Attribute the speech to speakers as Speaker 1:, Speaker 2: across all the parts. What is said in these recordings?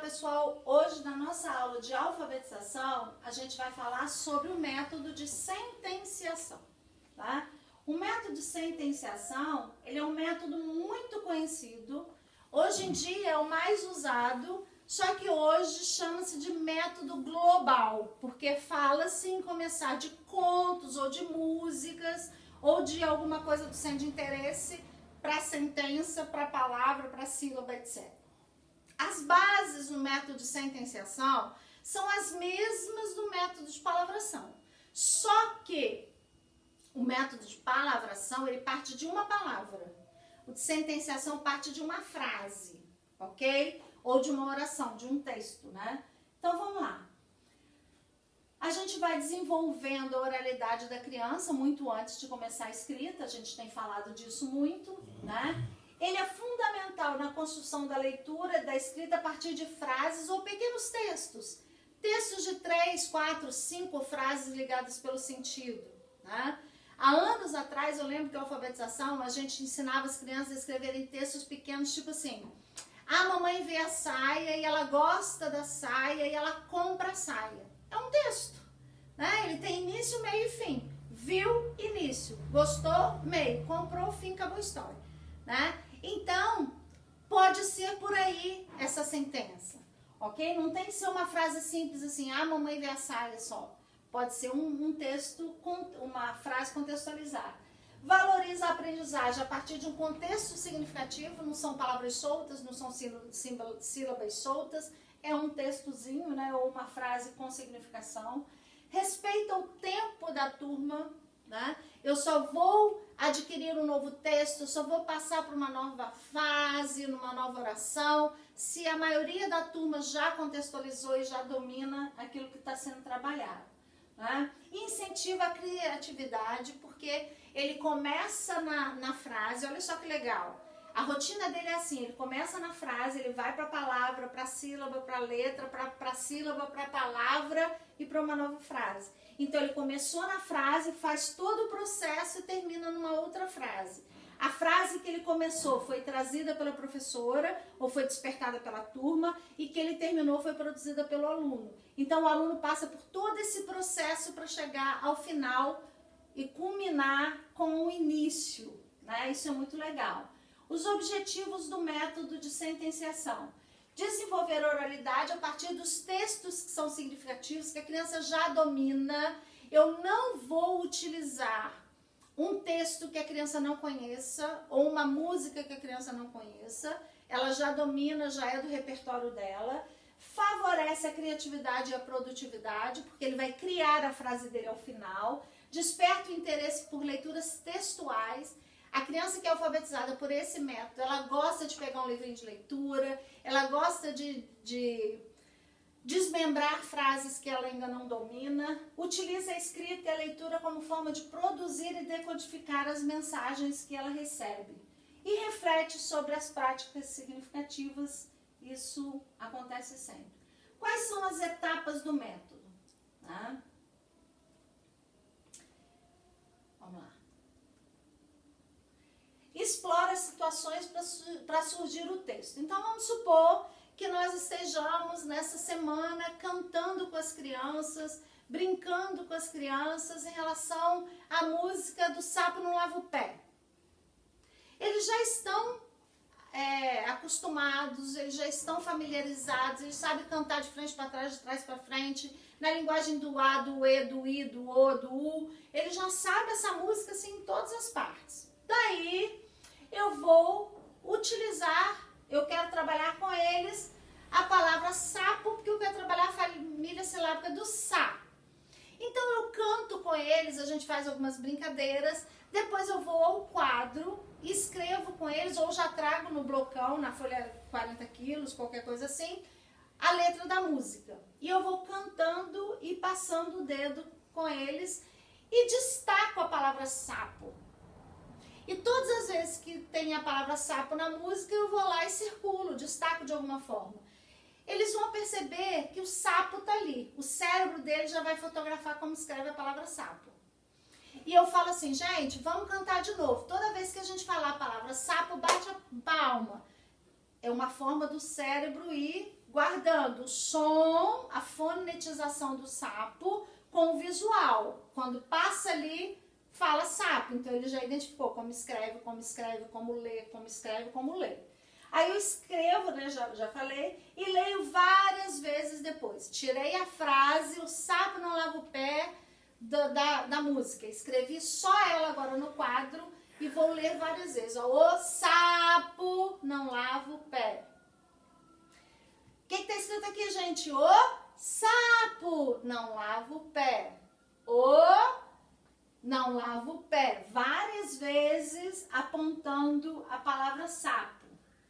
Speaker 1: pessoal, hoje na nossa aula de alfabetização, a gente vai falar sobre o método de sentenciação, tá? O método de sentenciação, ele é um método muito conhecido, hoje em dia é o mais usado, só que hoje chama-se de método global, porque fala-se em começar de contos ou de músicas ou de alguma coisa do centro de interesse para sentença, para palavra, para sílaba, etc. As bases do método de sentenciação são as mesmas do método de palavração. Só que o método de palavração, ele parte de uma palavra. O de sentenciação parte de uma frase, ok? Ou de uma oração, de um texto, né? Então, vamos lá. A gente vai desenvolvendo a oralidade da criança muito antes de começar a escrita, a gente tem falado disso muito, né? Ele é fundamental na construção da leitura e da escrita a partir de frases ou pequenos textos. Textos de 3, 4, 5 frases ligadas pelo sentido, né? Há anos atrás, eu lembro que a alfabetização, a gente ensinava as crianças a escreverem textos pequenos, tipo assim: a mamãe vê a saia e ela gosta da saia e ela compra a saia. É um texto, né? Ele tem início, meio e fim. Viu, início. Gostou, meio. Comprou, fim, acabou a história, né? Então, pode ser por aí essa sentença, ok? Não tem que ser uma frase simples assim: a mamãe vê a saia só. Pode ser um texto, uma frase contextualizada. Valoriza a aprendizagem a partir de um contexto significativo, não são palavras soltas, não são sílabas soltas, é um textozinho, né, ou uma frase com significação. Respeita o tempo da turma, né? Eu só vou adquirir um novo texto, só vou passar por uma nova fase, numa nova oração, se a maioria da turma já contextualizou e já domina aquilo que está sendo trabalhado, né? Incentiva a criatividade, porque ele começa na frase, olha só que legal. A rotina dele é assim: ele começa na frase, ele vai para a palavra, para a sílaba, para a letra, para a sílaba, para a palavra e para uma nova frase. Então ele começou na frase, faz todo o processo e termina numa outra frase. A frase que ele começou foi trazida pela professora ou foi despertada pela turma, e que ele terminou foi produzida pelo aluno. Então o aluno passa por todo esse processo para chegar ao final e culminar com o início, né? Isso é muito legal. Os objetivos do método de sentenciação: desenvolver a oralidade a partir dos textos que são significativos, que a criança já domina. Eu não vou utilizar um texto que a criança não conheça ou uma música que a criança não conheça. Ela já domina, já é do repertório dela. Favorece a criatividade e a produtividade, porque ele vai criar a frase dele ao final. Desperta o interesse por leituras textuais. A criança que é alfabetizada por esse método, ela gosta de pegar um livrinho de leitura, ela gosta de desmembrar frases que ela ainda não domina, utiliza a escrita e a leitura como forma de produzir e decodificar as mensagens que ela recebe. E reflete sobre as práticas significativas. Isso acontece sempre. Quais são as etapas do método? Né? Vamos lá. Explora situações para surgir o texto. Então, vamos supor que nós estejamos nessa semana cantando com as crianças, brincando com as crianças em relação à música do Sapo Não Lava o Pé. Eles já estão acostumados, eles já estão familiarizados, eles sabem cantar de frente para trás, de trás para frente, na linguagem do A, do E, do I, do O, do U. Eles já sabem essa música assim, em todas as partes. Daí eu vou utilizar, eu quero trabalhar com eles a palavra sapo, porque eu quero trabalhar a família silábica do Sá. Então eu canto com eles, a gente faz algumas brincadeiras, depois eu vou ao quadro, escrevo com eles, ou já trago no blocão, na folha 40 quilos, qualquer coisa assim, a letra da música. E eu vou cantando e passando o dedo com eles e destaco a palavra sapo. E todas as vezes que tem a palavra sapo na música, eu vou lá e circulo, destaco de alguma forma. Eles vão perceber que o sapo está ali. O cérebro deles já vai fotografar como escreve a palavra sapo. E eu falo assim: gente, vamos cantar de novo. Toda vez que a gente falar a palavra sapo, bate a palma. É uma forma do cérebro ir guardando o som, a fonetização do sapo com o visual. Quando passa ali, fala sapo. Então ele já identificou como escreve, como lê, como escreve, como lê. Aí eu escrevo, né, já falei, e leio várias vezes depois. Tirei a frase, o sapo não lava o pé da música. Escrevi só ela agora no quadro e vou ler várias vezes. Ó, o sapo não lava o pé. O que está escrito aqui, gente? O sapo não lava o pé. O não lava o pé. Várias vezes apontando a palavra sapo.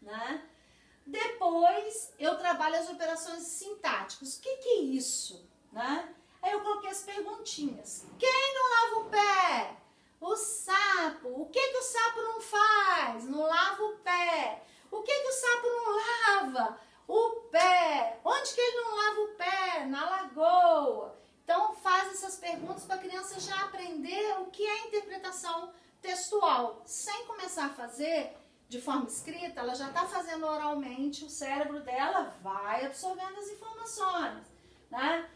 Speaker 1: Né? Depois eu trabalho as operações sintáticas. O que é isso? Né? Aí eu coloquei as perguntinhas. Quem não lava o pé? O sapo. O que o sapo não faz? Não lava o pé. O que o sapo não lava? O pé. Onde que ele não lava o pé? Na lagoa. Então faz essas perguntas para a criança já aprender o que é interpretação textual. Sem começar a fazer de forma escrita, ela já está fazendo oralmente, o cérebro dela vai absorvendo as informações, né?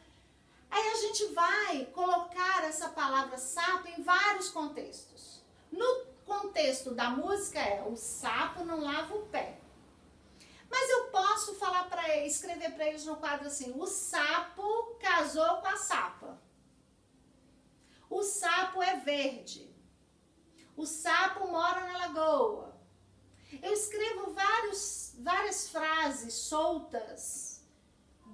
Speaker 1: Aí a gente vai colocar essa palavra sapo em vários contextos. No contexto da música o sapo não lava o pé. Mas eu posso falar escrever para eles no quadro assim, o sapo casou com a sapa. O sapo é verde. O sapo mora na lagoa. Eu escrevo várias frases soltas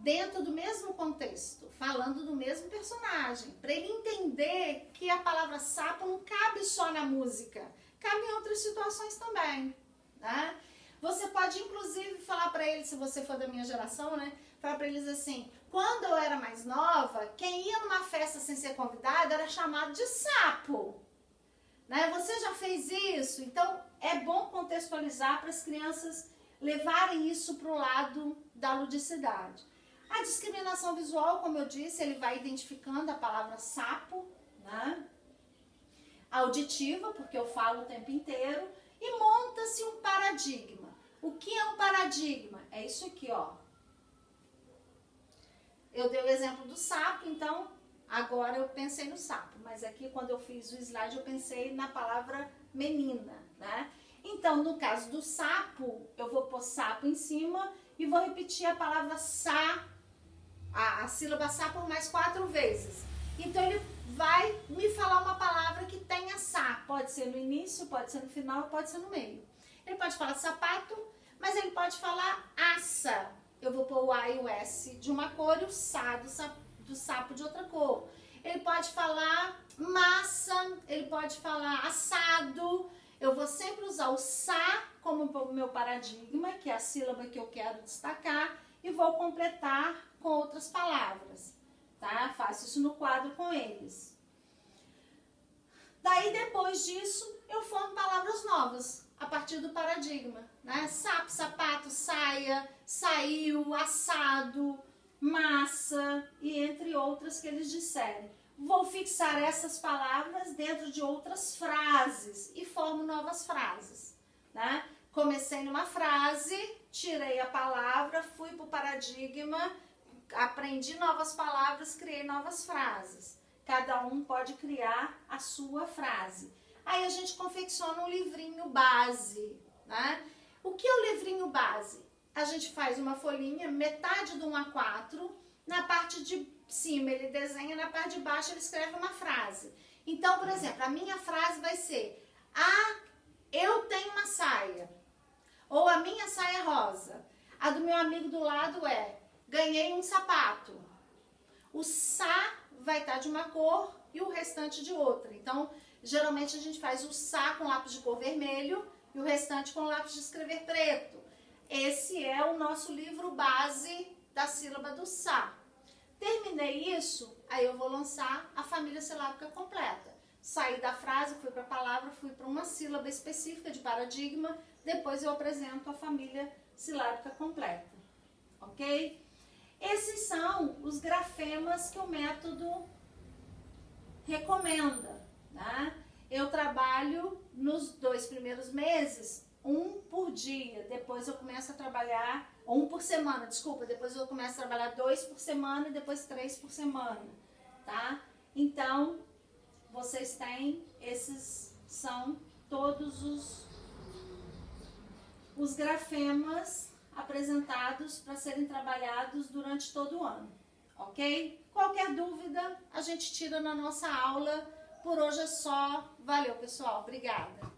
Speaker 1: dentro do mesmo contexto, falando do mesmo personagem, para ele entender que a palavra sapo não cabe só na música, cabe em outras situações também, né? Você pode inclusive falar para eles, se você for da minha geração, né? Falar para eles assim, quando eu era mais nova, quem ia numa festa sem ser convidado era chamado de sapo. Né? Você já fez isso? Então, é bom contextualizar para as crianças levarem isso para o lado da ludicidade. A discriminação visual, como eu disse, ele vai identificando a palavra sapo, né? Auditiva, porque eu falo o tempo inteiro, e monta-se um paradigma. O que é um paradigma? É isso aqui, ó. Eu dei o exemplo do sapo, então agora eu pensei no sapo, mas aqui quando eu fiz o slide eu pensei na palavra menina, né? Então, no caso do sapo, eu vou pôr sapo em cima e vou repetir a palavra sa, a sílaba sa por mais 4 vezes. Então, ele vai me falar uma palavra que tenha sa. Pode ser no início, pode ser no final, pode ser no meio. Ele pode falar sapato, mas ele pode falar aça. Eu vou pôr o A e o S de uma cor e o sa do sapo de outra cor. Ele pode falar massa, ele pode falar assado. Eu vou sempre usar o sa como o meu paradigma, que é a sílaba que eu quero destacar, e vou completar com outras palavras, tá? Faço isso no quadro com eles. Daí, depois disso, eu formo palavras novas, a partir do paradigma, né? Sapo, sapato, saia, saiu, assado, massa e entre outras que eles disserem. Vou fixar essas palavras dentro de outras frases e formo novas frases, né? Comecei numa frase, tirei a palavra, fui para o paradigma, aprendi novas palavras, criei novas frases. Cada um pode criar a sua frase. Aí a gente confecciona um livrinho base, né? O que é o livrinho base? A gente faz uma folhinha, metade do 1 a 4, na parte de cima ele desenha, na parte de baixo ele escreve uma frase. Então, por exemplo, a minha frase vai ser: eu tenho uma saia. Ou a minha saia é rosa. A do meu amigo do lado é: ganhei um sapato. O sa vai estar de uma cor e o restante de outra. Então, geralmente a gente faz o sa com lápis de cor vermelho e o restante com lápis de escrever preto. Esse é o nosso livro base da sílaba do sa. Terminei isso, aí eu vou lançar a família silábica completa. Saí da frase, fui para a palavra, fui para uma sílaba específica de paradigma, depois eu apresento a família silábica completa, ok? Esses são os grafemas que o método recomenda, né? Eu trabalho nos 2 primeiros meses um por dia, depois eu começo a trabalhar, um por semana, desculpa, depois eu começo a trabalhar 2 por semana e depois 3 por semana, tá? Então, vocês têm, esses são todos os grafemas apresentados para serem trabalhados durante todo o ano, ok? Qualquer dúvida, a gente tira na nossa aula. Por hoje é só. Valeu, pessoal. Obrigada.